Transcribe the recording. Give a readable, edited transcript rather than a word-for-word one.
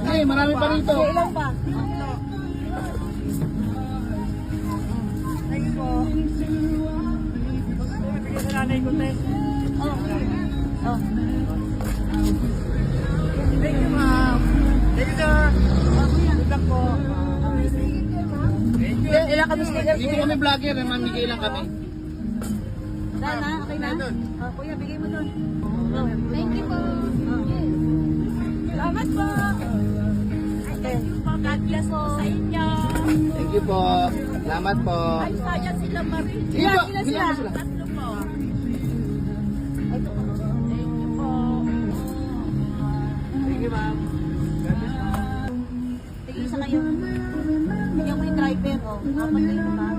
Hey, marami pa rito. Ilan pa? Thank you po. Bigyan sa nanay ko, Tes. Oh. Oh. Thank you, ma'am. Thank you, sir. Good luck po. Thank you. Ilan kami sticker? Hindi kami vlogger, mamigay lang kami. Sana, okay na? Oh, kuya, bigay mo doon. Oh. Thank you po. Salamat po. Okay. God bless po sa inyo. Thank you po. Salamat po. Ay, saya sila Marie. Sige po, Sila, bilang mo sila. Tatlo po. Ito po. Thank you po. Thank you, ma'am. Tigil isa kayo. Bigyan mo yung driver, oh. Apat na ito, ma'am.